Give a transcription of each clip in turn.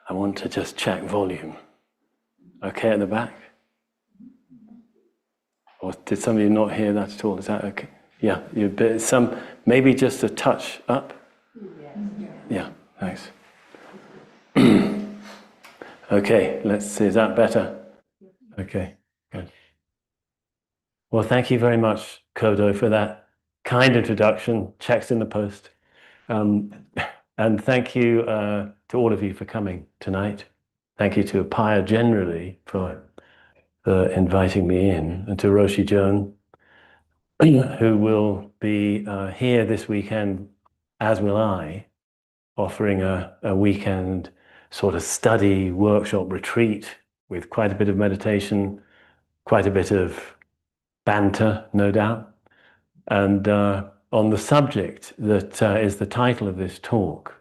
I want to just check volume. Okay at the back? Or did some of you not hear that at all? Is that okay? Yeah, maybe just a touch up? Yeah, thanks. Okay, let's see, is that better? Okay, good. Well, thank you very much, Kodo, for that kind introduction. Checks in the post. And thank you to all of you for coming tonight. Thank you to Apaya generally for inviting me in, and to Roshi Joan, who will be here this weekend, as will I, offering a weekend sort of study, workshop, retreat with quite a bit of meditation, quite a bit of banter, no doubt, and on the subject that is the title of this talk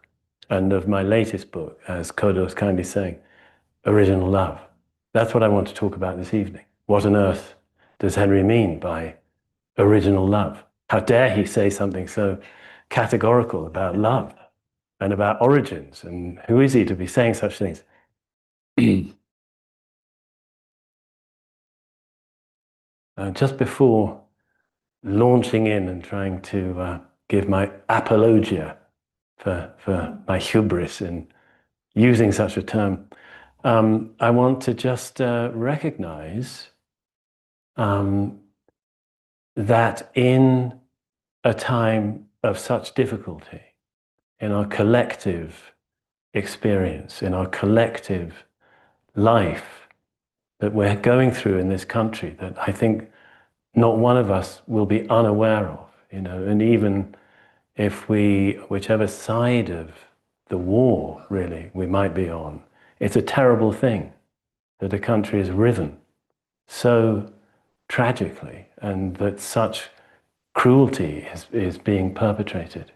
and of my latest book, as Kodo was kindly saying, Original Love. That's what I want to talk about this evening. What on earth does Henry mean by original love? How dare he say something so categorical about love and about origins, and who is he to be saying such things? Just before launching in and trying to give my apologia for my hubris in using such a term, I want to just recognize that in a time of such difficulty, in our collective experience, in our collective life that we're going through in this country, that I think not one of us will be unaware of, and even if whichever side of the war, really, we might be on, it's a terrible thing that a country is riven so tragically, and that such cruelty is being perpetrated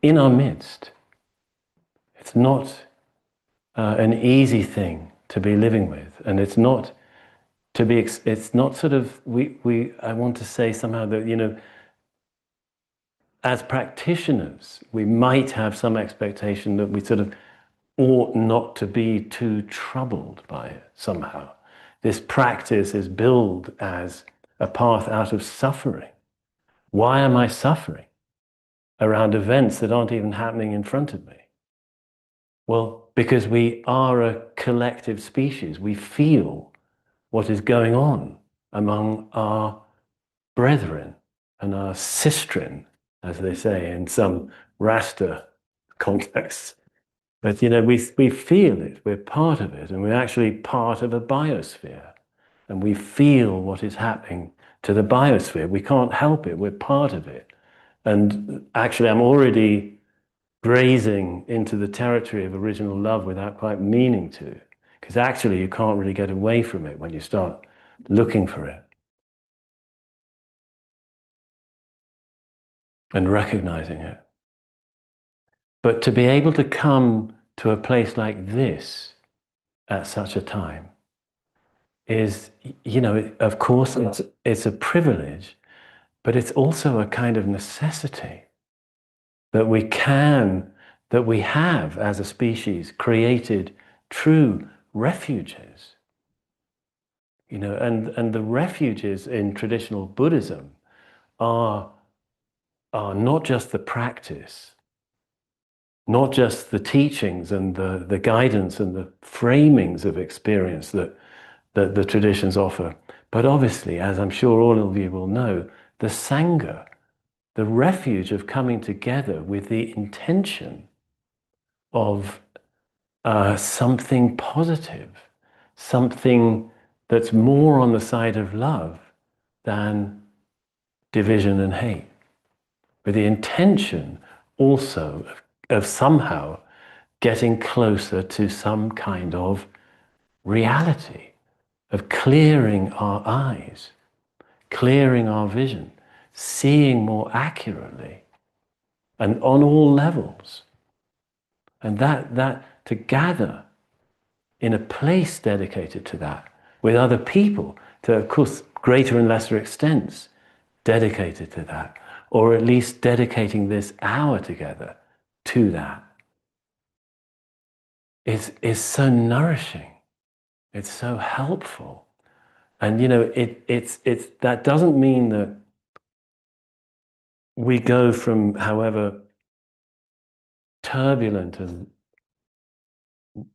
in our midst. It's not an easy thing to be living with, and it's not sort of, I want to say somehow that, as practitioners, we might have some expectation that we sort of ought not to be too troubled by it somehow. This practice is billed as a path out of suffering. Why am I suffering around events that aren't even happening in front of me? Well, because we are a collective species. We feel what is going on among our brethren and our sistren, as they say in some Rasta contexts. But we feel it, we're part of it, and we're actually part of a biosphere. And we feel what is happening to the biosphere. We can't help it, we're part of it. And actually, I'm already grazing into the territory of original love without quite meaning to, because actually you can't really get away from it when you start looking for it and recognizing it. But to be able to come to a place like this at such a time is, of course, it's a privilege, but it's also a kind of necessity that we have as a species created true refuges. And the refuges in traditional Buddhism are not just the practice, not just the teachings and the guidance and the framings of experience that the traditions offer, but obviously, as I'm sure all of you will know, the Sangha, the refuge of coming together with the intention of something positive, something that's more on the side of love than division and hate, with the intention also of somehow getting closer to some kind of reality, of clearing our eyes, clearing our vision, seeing more accurately and on all levels. And that to gather in a place dedicated to that, with other people, to, of course, greater and lesser extents, dedicated to that, or at least dedicating this hour together to that. is so nourishing. It's so helpful. And it's that doesn't mean that we go from however turbulent and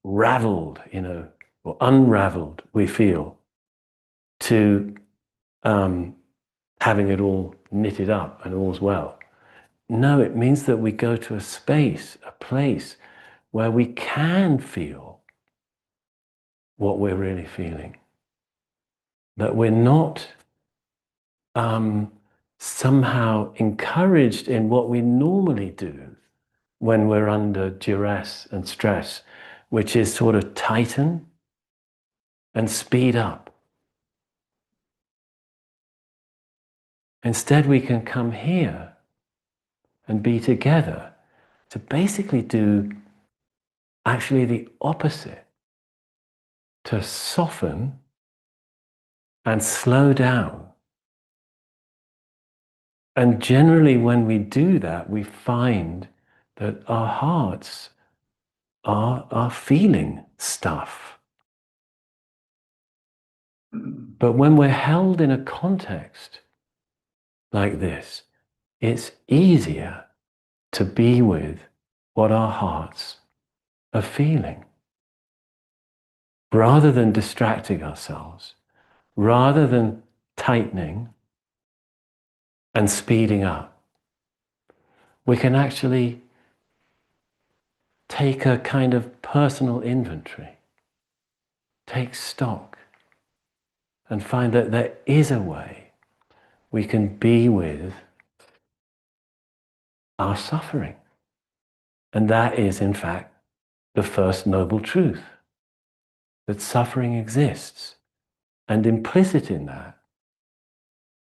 raveled, or unraveled we feel, to having it all knitted up and all's well. No, it means that we go to a space, a place where we can feel what we're really feeling. That we're not somehow encouraged in what we normally do when we're under duress and stress, which is sort of tighten and speed up. Instead, we can come here and be together to basically do actually the opposite, to soften and slow down. And generally, when we do that, we find that our hearts are feeling stuff. But when we're held in a context like this, it's easier to be with what our hearts are feeling. Rather than distracting ourselves, rather than tightening and speeding up, we can actually take a kind of personal inventory, take stock, and find that there is a way we can be with our suffering. And that is, in fact, the first noble truth, that suffering exists. And implicit in that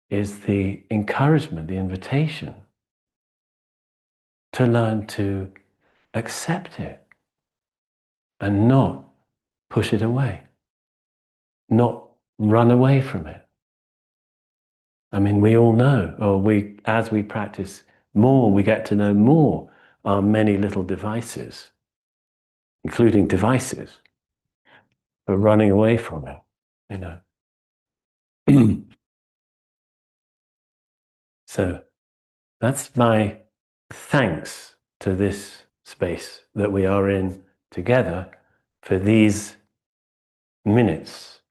is the encouragement, the invitation to learn to accept it and not push it away, not run away from it. I mean, we all know, or as we practice more, we get to know more our many little devices, including devices for running away from it, So that's my thanks to this space that we are in together for these minutes,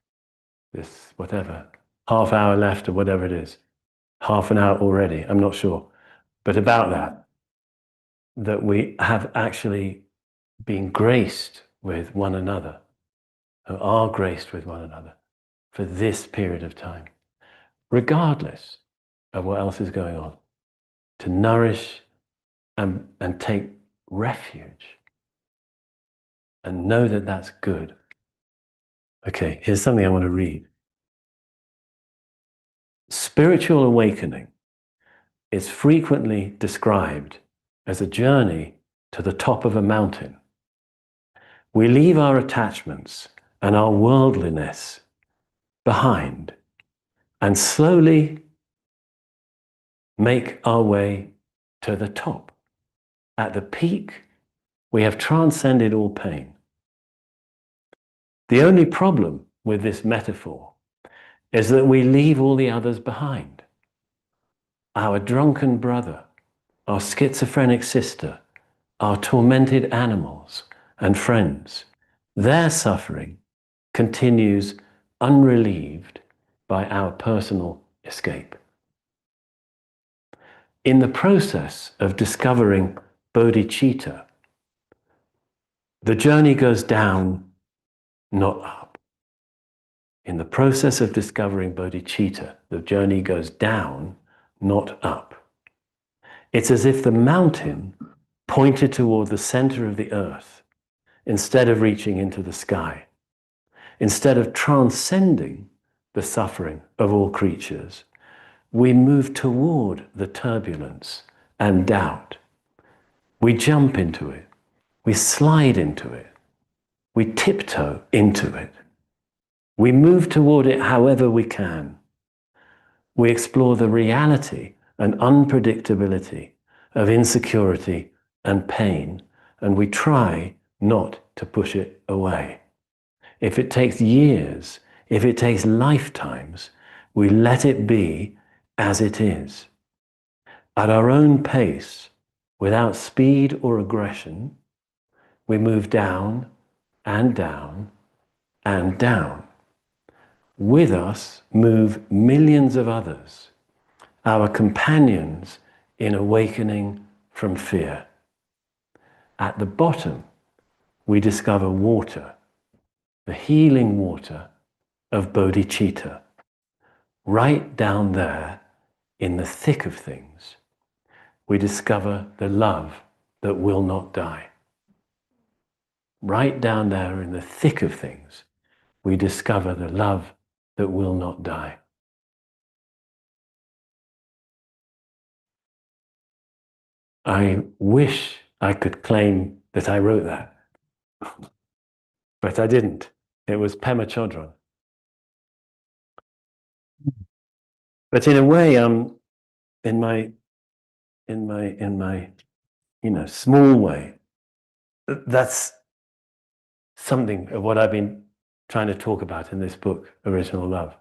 this whatever, half hour left or whatever it is, half an hour already, I'm not sure, but about that we have actually been graced with one another, or are graced with one another for this period of time, regardless of what else is going on, to nourish and take refuge and know that that's good. Okay, here's something I want to read. Spiritual awakening is frequently described as a journey to the top of a mountain. We leave our attachments and our worldliness behind and slowly make our way to the top. At the peak, we have transcended all pain. The only problem with this metaphor is that we leave all the others behind. Our drunken brother, our schizophrenic sister, our tormented animals and friends, their suffering continues unrelieved by our personal escape. In the process of discovering bodhicitta, the journey goes down, not up. In the process of discovering bodhicitta, the journey goes down, not up. It's as if the mountain pointed toward the center of the earth instead of reaching into the sky. Instead of transcending the suffering of all creatures, we move toward the turbulence and doubt. We jump into it. We slide into it. We tiptoe into it. We move toward it however we can. We explore the reality and unpredictability of insecurity and pain, and we try not to push it away. If it takes years, if it takes lifetimes, we let it be as it is. At our own pace, without speed or aggression, we move down and down and down. With us move millions of others, our companions in awakening from fear. At the bottom, we discover water, the healing water of bodhicitta, right down there in the thick of things. We discover the love that will not die. Right down there in the thick of things, we discover the love that will not die. I wish I could claim that I wrote that, but I didn't. It was Pema Chodron. But in a way, in my small way, that's something of what I've been trying to talk about in this book, Original Love,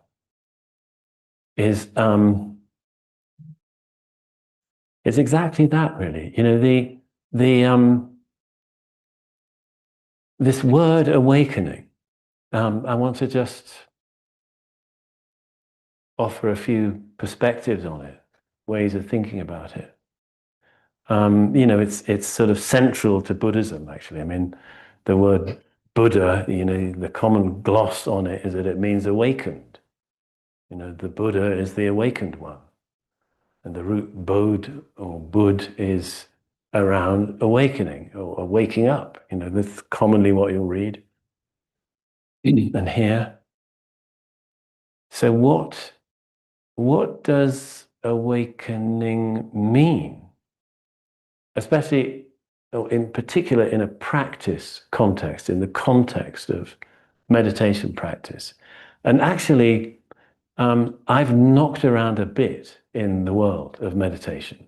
is it's exactly that, really. This word awakening, I want to just offer a few perspectives on it, ways of thinking about it. It's sort of central to Buddhism, actually. I mean, the word Buddha, the common gloss on it is that it means awakened. The Buddha is the awakened one. And the root bod or bud is around awakening or waking up. That's commonly what you'll read and hear. So what does awakening mean? Especially, in particular, in a practice context, in the context of meditation practice. And actually, I've knocked around a bit in the world of meditation.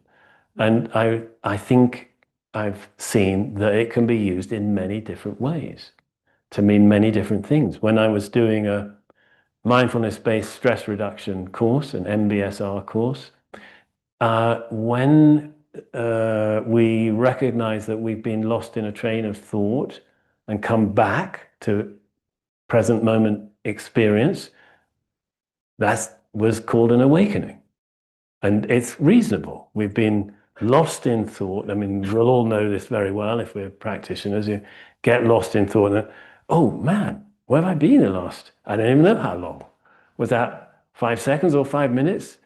And I think I've seen that it can be used in many different ways to mean many different things. When I was doing a mindfulness-based stress reduction course, an MBSR course, when we recognize that we've been lost in a train of thought and come back to present moment experience, that was called an awakening. And it's reasonable. We've been lost in thought. I mean, we'll all know this very well if we're practitioners. You get lost in thought and, oh man, where have I been the last? I don't even know how long. Was that 5 seconds or 5 minutes?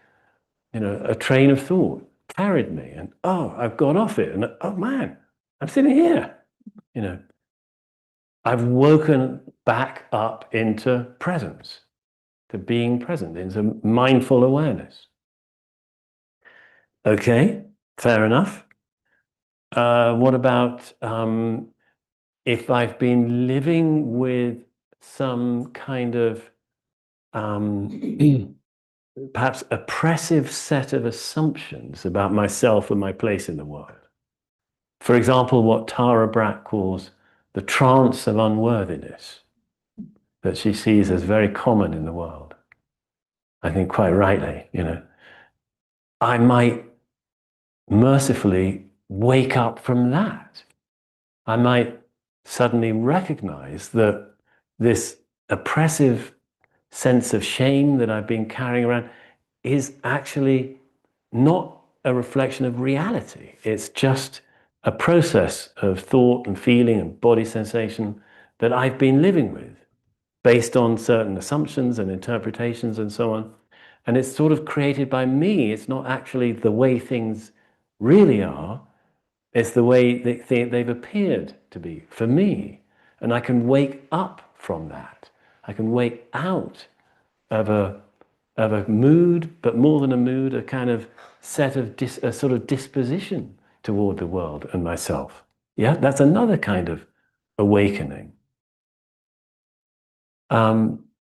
A train of thought carried me, and I've got off it, and oh man, I'm sitting here. I've woken back up into presence, to being present, into mindful awareness. Okay, fair enough. What about if I've been living with some kind of perhaps oppressive set of assumptions about myself and my place in the world? For example, what Tara Brach calls the trance of unworthiness, that she sees as very common in the world. I think quite rightly, I might mercifully wake up from that. I might suddenly recognize that this oppressive sense of shame that I've been carrying around is actually not a reflection of reality. It's just a process of thought and feeling and body sensation that I've been living with based on certain assumptions and interpretations and so on. And it's sort of created by me. It's not actually the way things really are. It's the way they've appeared to be for me. And I can wake up from that. I can wake out of a mood, but more than a mood, a kind of set of a sort of disposition toward the world and myself. Yeah, that's another kind of awakening.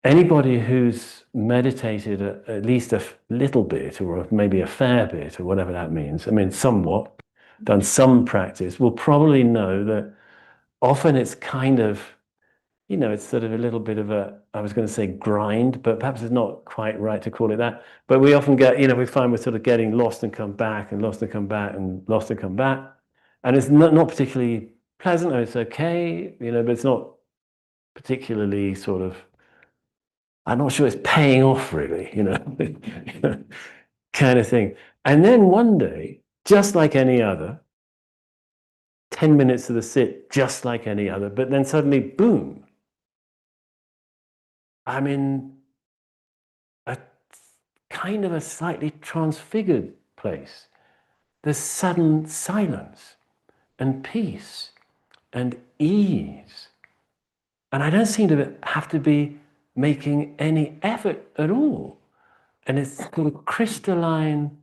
Anybody who's meditated at least a little bit, or maybe a fair bit, or whatever that means, I mean, somewhat, done some practice, will probably know that often it's kind of, it's sort of a little bit of a, I was going to say grind, but perhaps it's not quite right to call it that. But we often get, we find we're sort of getting lost and come back and lost and come back and lost and come back. And it's not particularly pleasant, or it's okay, but it's not particularly sort of, I'm not sure it's paying off really, kind of thing. And then one day, just like any other, 10 minutes of the sit, just like any other, but then suddenly, boom, I'm in a kind of a slightly transfigured place. There's sudden silence and peace and ease. And I don't seem to have to be making any effort at all. And it's got a crystalline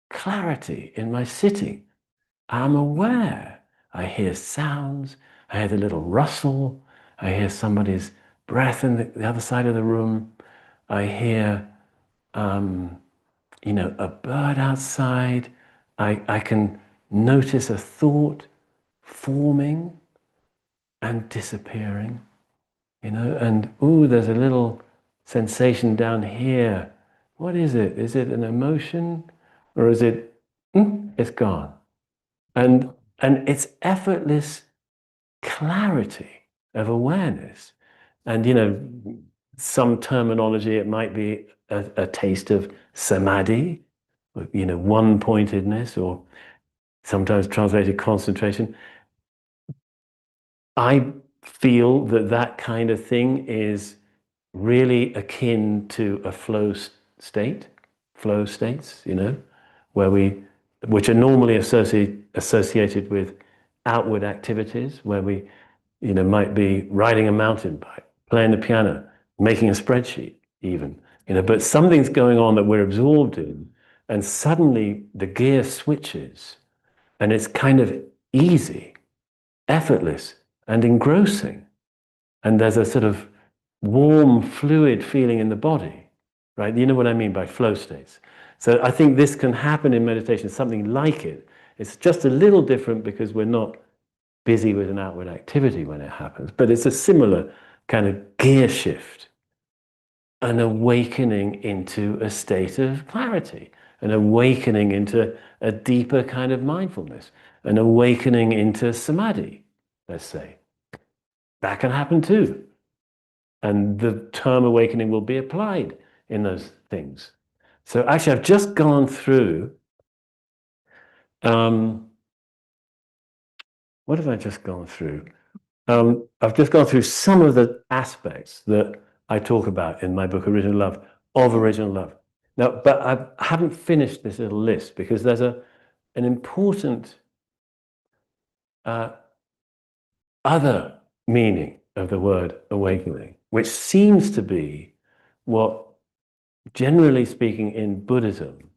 clarity in my sitting. I'm aware. I hear sounds. I hear the little rustle. I hear somebody's breath in the other side of the room. I hear, a bird outside. I can notice a thought forming and disappearing, and there's a little sensation down here. What is it? Is it an emotion, or is it, it's gone? And it's effortless clarity of awareness. And, some terminology, it might be a taste of samadhi, one-pointedness, or sometimes translated concentration. I feel that kind of thing is really akin to a flow states, which are normally associated with outward activities, where we, might be riding a mountain bike, playing the piano, making a spreadsheet even, but something's going on that we're absorbed in, and suddenly the gear switches, and it's kind of easy, effortless, and engrossing. And there's a sort of warm, fluid feeling in the body, right? You know what I mean by flow states. So I think this can happen in meditation, something like it. It's just a little different because we're not busy with an outward activity when it happens, but it's a similar kind of gear shift, an awakening into a state of clarity, an awakening into a deeper kind of mindfulness, an awakening into samadhi, let's say. That can happen too. And the term awakening will be applied in those things. So actually, I've just gone through, what have I just gone through? I've just gone through some of the aspects that I talk about in my book, Original Love, of original love. Now, but I haven't finished this little list because there's an important other meaning of the word awakening, which seems to be what, generally speaking, in Buddhism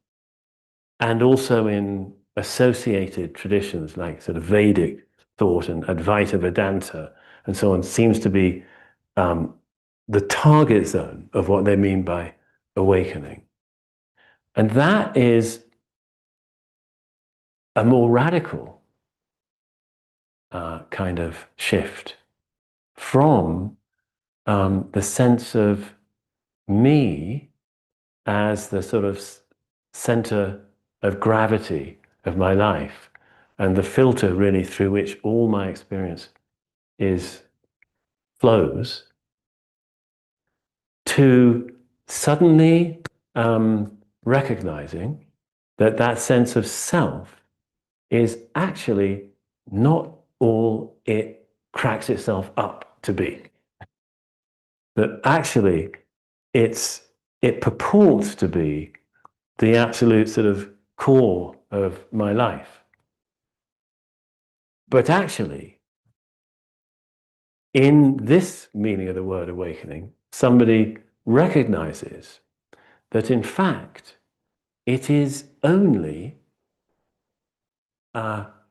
and also in associated traditions like sort of Vedic thought and Advaita Vedanta and so on, seems to be the target zone of what they mean by awakening. And that is a more radical kind of shift from the sense of me as the sort of center of gravity of my life and the filter really through which all my experience flows, to suddenly recognizing that sense of self is actually not all it cracks itself up to be. That actually it purports to be the absolute sort of core of my life. But actually, in this meaning of the word awakening, somebody recognizes that in fact, it is only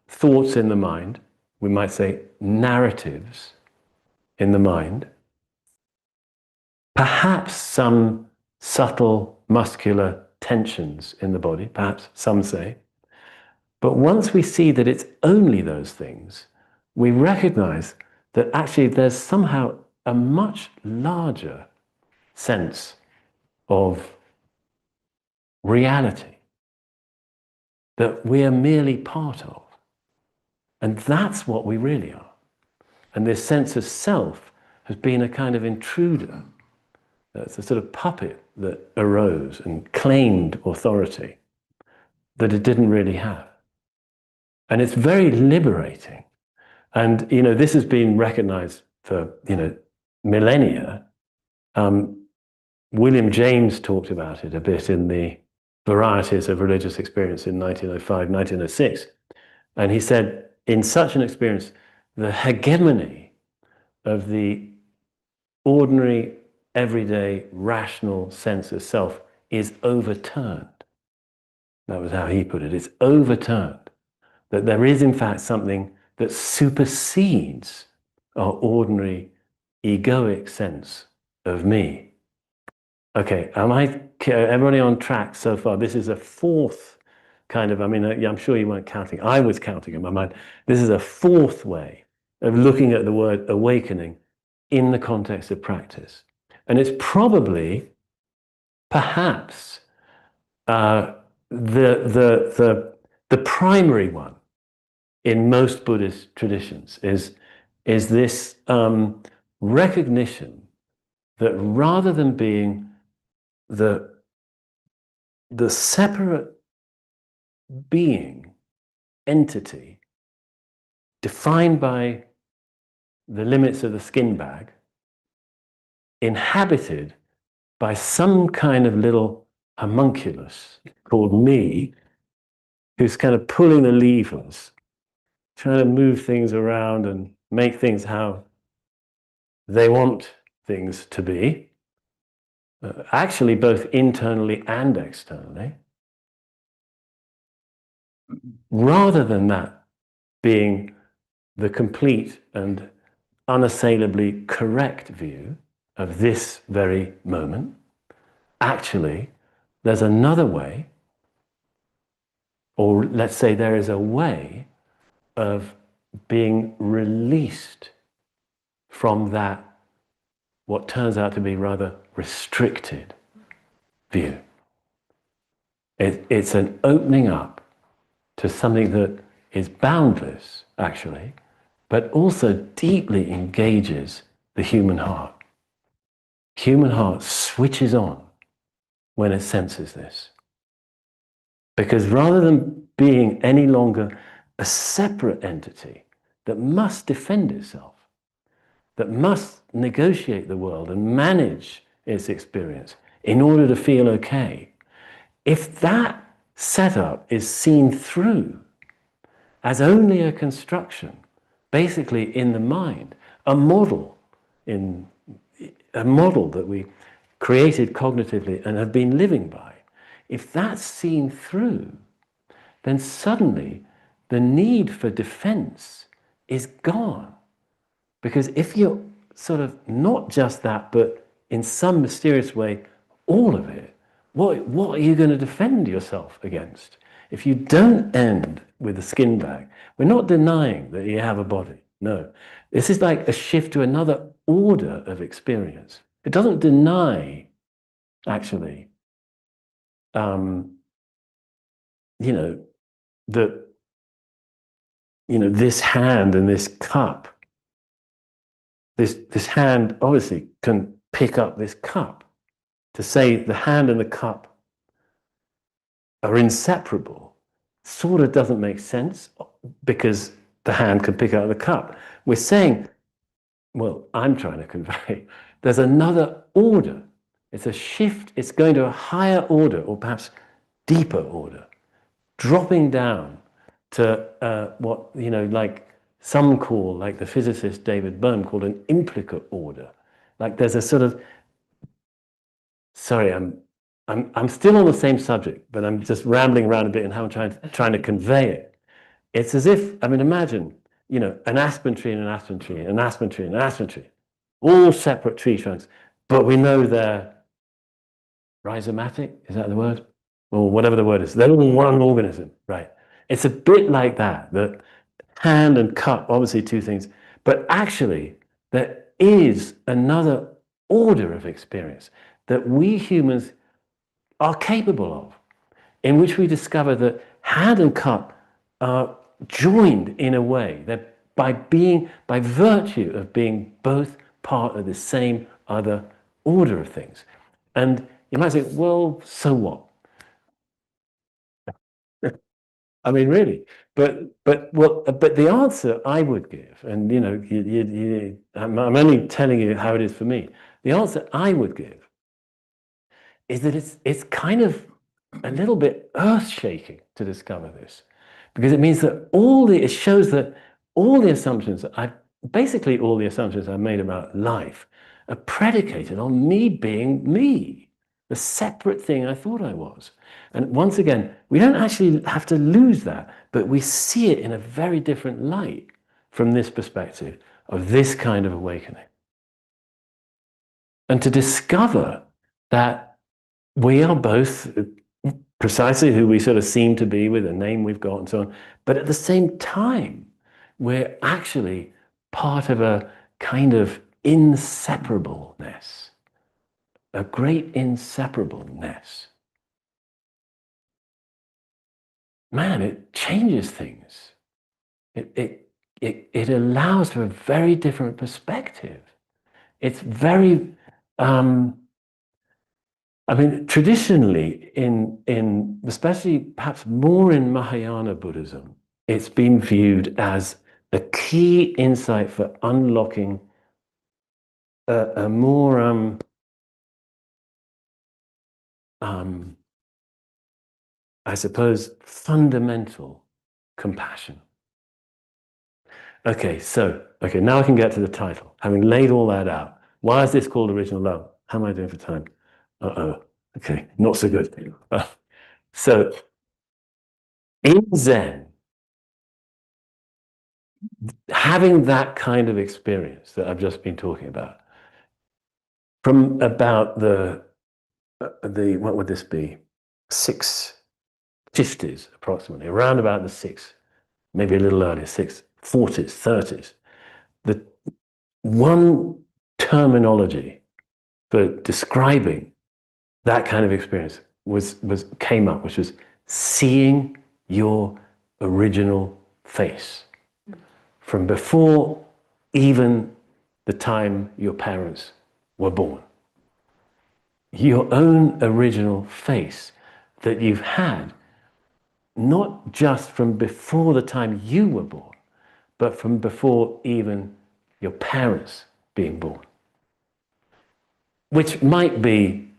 thoughts in the mind, we might say narratives in the mind, perhaps some subtle muscular tensions in the body, perhaps some say. But once we see that it's only those things, we recognize that actually there's somehow a much larger sense of reality that we are merely part of. And that's what we really are. And this sense of self has been a kind of intruder. It's a sort of puppet that arose and claimed authority that it didn't really have. And it's very liberating. And, this has been recognized for, millennia. William James talked about it a bit in the Varieties of Religious Experience in 1905, 1906. And he said, in such an experience, the hegemony of the ordinary, everyday, rational sense of self is overturned. That was how he put it. It's overturned. That there is, in fact, something that supersedes our ordinary, egoic sense of me. Okay, everybody on track so far? This is a fourth kind of, I'm sure you weren't counting. I was counting in my mind. This is a fourth way of looking at the word awakening in the context of practice. And it's probably, perhaps, the primary one in most Buddhist traditions is this recognition that rather than being the separate being, entity, defined by the limits of the skin bag, inhabited by some kind of little homunculus called me, who's kind of pulling the levers, trying to move things around and make things how they want things to be, actually both internally and externally, rather than that being the complete and unassailably correct view of this very moment, actually there's another way, or let's say there is a way of being released from that, what turns out to be rather restricted view. It's an opening up to something that is boundless, actually, but also deeply engages the human heart. Human heart switches on when it senses this. Because rather than being any longer a separate entity that must defend itself, that must negotiate the world and manage its experience in order to feel okay, if that setup is seen through as only a construction, basically in the mind, a model that we created cognitively and have been living by, if that's seen through, then suddenly the need for defense is gone. Because if you're sort of not just that, but in some mysterious way, all of it, what are you going to defend yourself against? If you don't end with a skin bag, we're not denying that you have a body. No. This is like a shift to another order of experience. It doesn't deny, actually, that, this hand and this cup, this hand obviously can pick up this cup. To say the hand and the cup are inseparable sort of doesn't make sense because the hand can pick up the cup. We're saying, well, I'm trying to convey, there's another order. It's a shift, it's going to a higher order or perhaps deeper order, dropping down to what, like some call, like the physicist David Bohm called an implicate order. Like there's a sort of, sorry, I'm still on the same subject, but I'm just rambling around a bit and how I'm trying to convey it. It's as if, imagine, an aspen tree and an aspen tree, an aspen tree and an aspen tree, all separate tree trunks, but we know they're rhizomatic, is that the word? Or whatever the word is. They're all one organism, right? It's a bit like that hand and cup, obviously two things, but actually there is another order of experience that we humans are capable of, in which we discover that hand and cup are joined in a way that by virtue of being both part of the same other order of things. And you might say, well, so what? I mean, really, but the answer I would give, and you know, I'm only telling you how it is for me. The answer I would give is that it's kind of a little bit earth-shaking to discover this, because it means that it shows that all the assumptions basically all the assumptions I've made about life are predicated on me being me, the separate thing I thought I was. And once again, we don't actually have to lose that, but we see it in a very different light from this perspective of this kind of awakening. And to discover that we are both precisely who we sort of seem to be with the name we've got and so on, but at the same time, we're actually part of a kind of inseparableness, a great inseparableness. Man, it changes things. It allows for a very different perspective. It's very, I mean, traditionally, especially perhaps more in Mahayana Buddhism, it's been viewed as a key insight for unlocking a more I suppose, fundamental compassion. Okay, now I can get to the title. Having laid all that out, why is this called Original Love? How am I doing for time? Okay, not so good. So, in Zen, having that kind of experience that I've just been talking about, from about the what would this be? 650s approximately, around about the maybe a little earlier, 640s, 30s. The one terminology for describing that kind of experience came up, which was seeing your original face from before even the time your parents were born. Your own original face that you've had, not just from before the time you were born, but from before even your parents being born. Which might be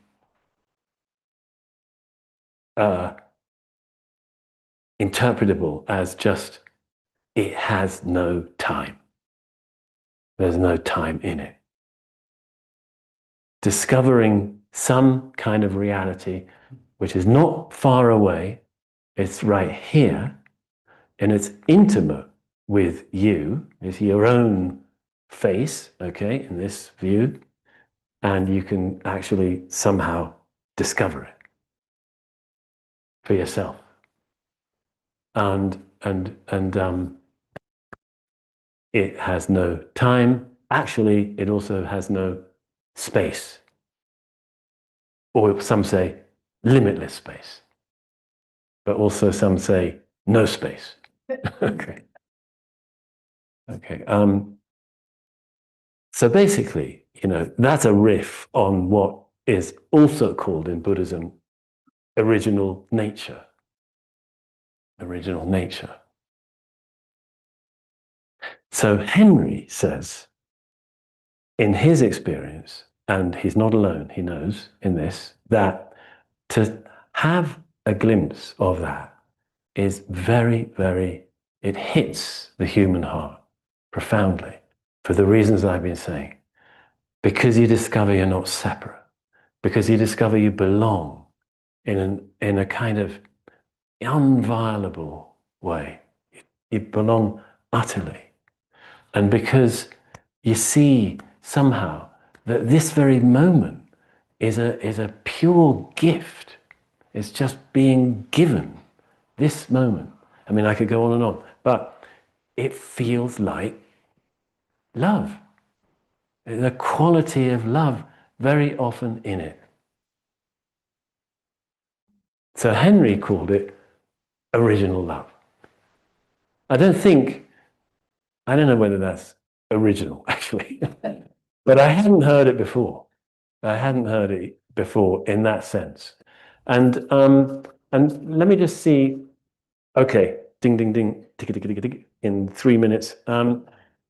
interpretable as just, it has no time. There's no time in it. Discovering some kind of reality which is not far away, it's right here, and it's intimate with you, it's your own face, okay, in this view, and you can actually somehow discover it for yourself. And it has no time. Actually, it also has no space. Or some say limitless space. But also some say no space. Okay. Okay. So basically, you know, that's a riff on what is also called in Buddhism original nature. Original nature. So Henry says, in his experience, and he's not alone, he knows in this, that to have a glimpse of that is very, very, it hits the human heart profoundly for the reasons I've been saying. Because you discover you're not separate, because you discover you belong in a kind of unviolable way. You belong utterly. And because you see somehow that this very moment is a pure gift. It's just being given this moment. I mean, I could go on and on, but it feels like love. The quality of love very often in it. So Henry called it original love. I don't know whether that's original, actually, but I hadn't heard it before. I hadn't heard it before in that sense. And let me just see, okay, ding, ding, ding, tick, tick, tick, tick, in 3 minutes.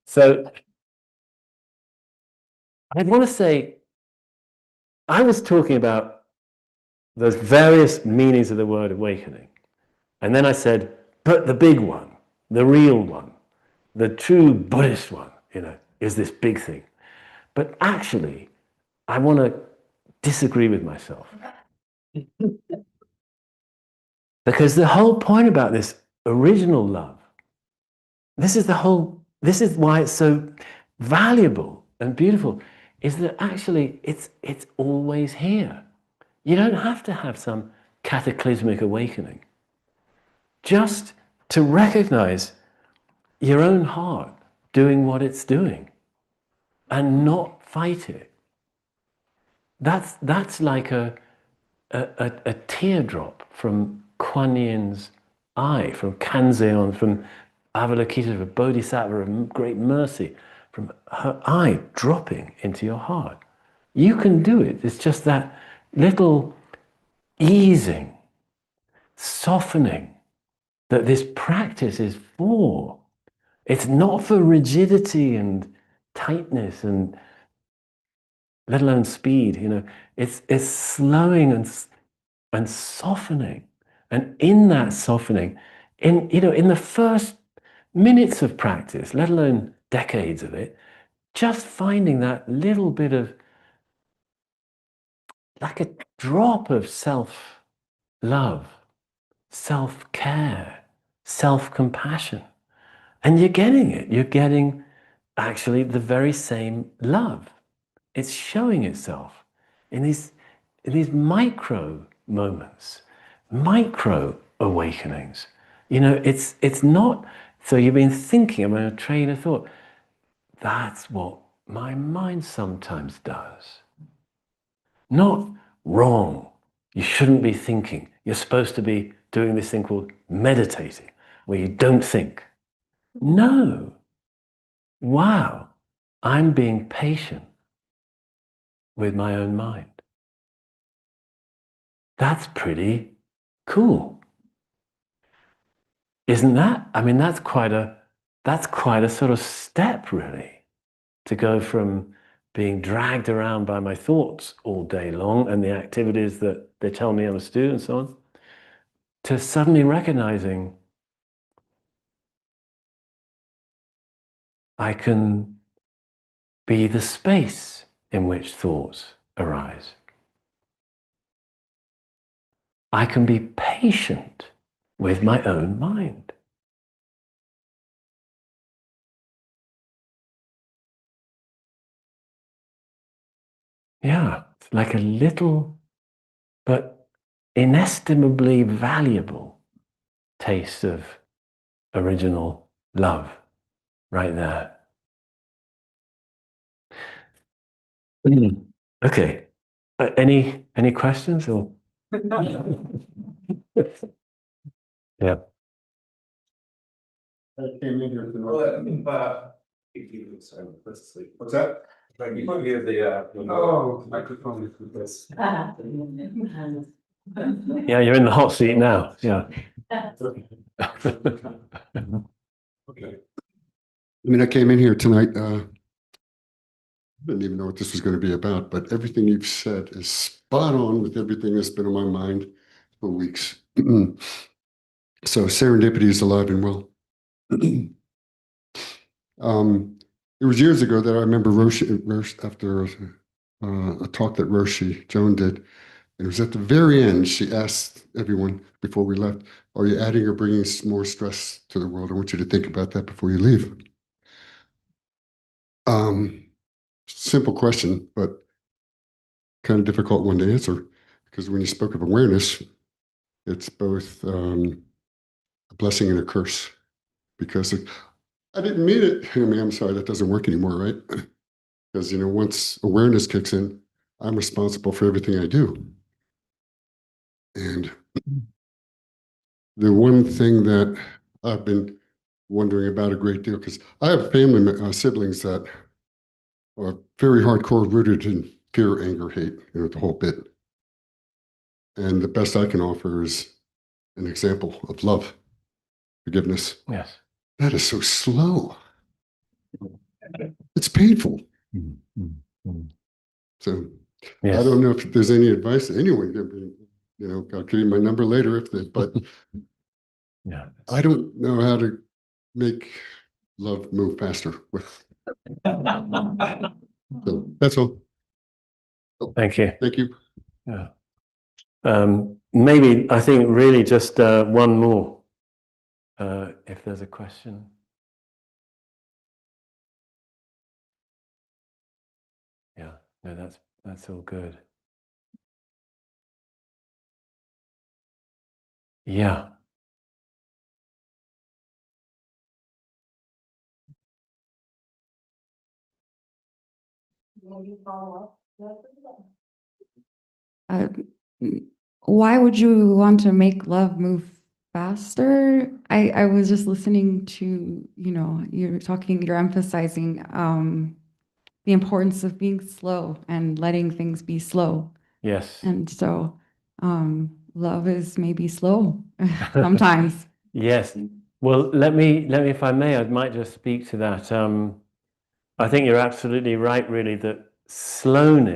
So I want to say, I was talking about those various meanings of the word awakening. And then I said, but the big one, the real one, the true Buddhist one, is this big thing. But actually, I want to disagree with myself. Because the whole point about this original love, this is why it's so valuable and beautiful, is that actually it's always here. You don't have to have some cataclysmic awakening. Just to recognize your own heart doing what it's doing and not fight it. That's like a teardrop from Kuan Yin's eye, from Kanzeon, from Avalokita, from Bodhisattva of great mercy, from her eye dropping into your heart. You can do it. It's just that little easing, softening that this practice is for. It's not for rigidity and tightness and let alone speed. It's slowing and softening. And in that softening, in the first minutes of practice, let alone decades of it, just finding that little bit of, like a drop of self-love, self-care, self-compassion. And you're getting it. You're getting actually the very same love. It's showing itself in these micro moments, micro awakenings. It's not, so you've been thinking about a train of thought. That's what my mind sometimes does. Not wrong. You shouldn't be thinking. You're supposed to be doing this thing called meditating, where you don't think. No. Wow. I'm being patient with my own mind. That's pretty cool. Isn't that? I mean, that's quite a sort of step, really, to go from being dragged around by my thoughts all day long and the activities that they tell me I must do and so on, to suddenly recognizing I can be the space in which thoughts arise. I can be patient with my own mind. Yeah, it's like a little but inestimably valuable taste of original love right there. Okay. Any questions or? Yeah. I came in here tonight. Let's see. What's that? Like you put me at the microphone is with this. Yeah, you're in the hot seat now. Yeah. Okay. I mean, I came in here tonight. Didn't even know what this was going to be about, but everything you've said is spot on with everything that's been on my mind for weeks. So serendipity is alive and well. It was years ago that I remember Roshi after a talk that Roshi Joan did. It was at the very end. She asked everyone before we left, "Are you adding or bringing more stress to the world? I want you to think about that before you leave." Simple question, but kind of difficult one to answer, because when you spoke of awareness, it's both a blessing and a curse, because I didn't mean it. I mean, I'm sorry, that doesn't work anymore, right? Because, once awareness kicks in, I'm responsible for everything I do. And the one thing that I've been wondering about a great deal, because I have family siblings that are very hardcore rooted in fear, anger, hate, the whole bit. And the best I can offer is an example of love, forgiveness. Yes. That is so slow. It's painful. So Yes. I don't know if there's any advice that anyone give me. I'll give you my number later but Yeah. I don't know how to make love move faster. So that's all. Thank you. Thank you. Yeah. Maybe I think really just one more, if there's a question. Yeah, no, that's all good. Yeah. Why would you want to make love move faster? I was just listening to, you're emphasizing the importance of being slow and letting things be slow. Yes. And so love is maybe slow sometimes. Yes. Well, let me, if I may, I might just speak to that. I think you're absolutely right, really, that slowing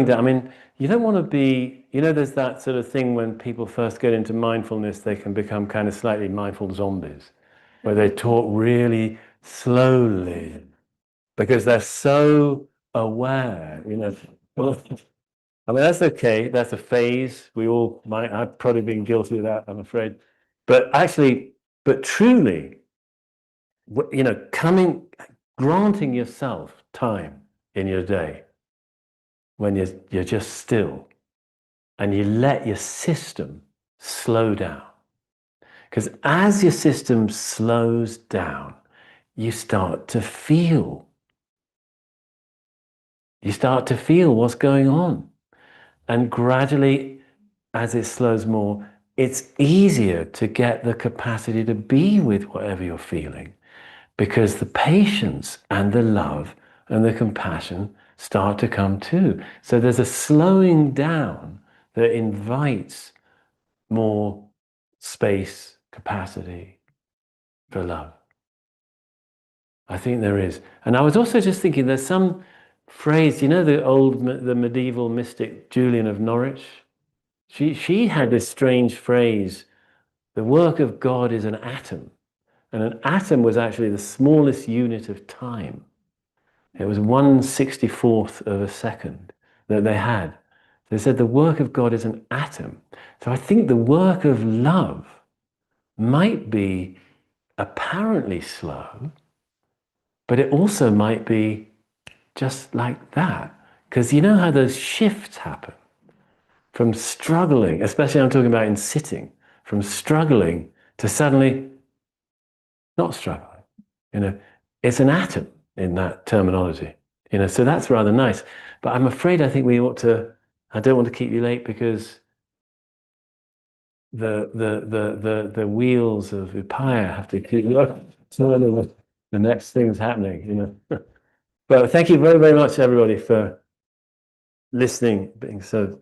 down. I mean, you don't want to be, there's that sort of thing when people first get into mindfulness, they can become kind of slightly mindful zombies, where they talk really slowly because they're so aware, I mean, that's okay. That's a phase. We all might. I've probably been guilty of that, I'm afraid. But actually, truly, granting yourself time in your day when you're just still and you let your system slow down. Because as your system slows down, you start to feel what's going on. And gradually, as it slows more, it's easier to get the capacity to be with whatever you're feeling, because the patience and the love and the compassion start to come too. So there's a slowing down that invites more space, capacity for love. I think there is. And I was also just thinking, there's some phrase, the medieval mystic Julian of Norwich? She had this strange phrase, the work of God is an atom. And an atom was actually the smallest unit of time. It was 1/64th of a second that they had. They said the work of God is an atom. So I think the work of love might be apparently slow, but it also might be just like that. Because you know how those shifts happen? From struggling, especially I'm talking about in sitting, from struggling to suddenly not struggling. It's an atom in that terminology. So that's rather nice. But I'm afraid I think we ought to. I don't want to keep you late because the wheels of Upaya have to keep turning. The next thing's happening. But thank you very, very much, everybody, for listening, being so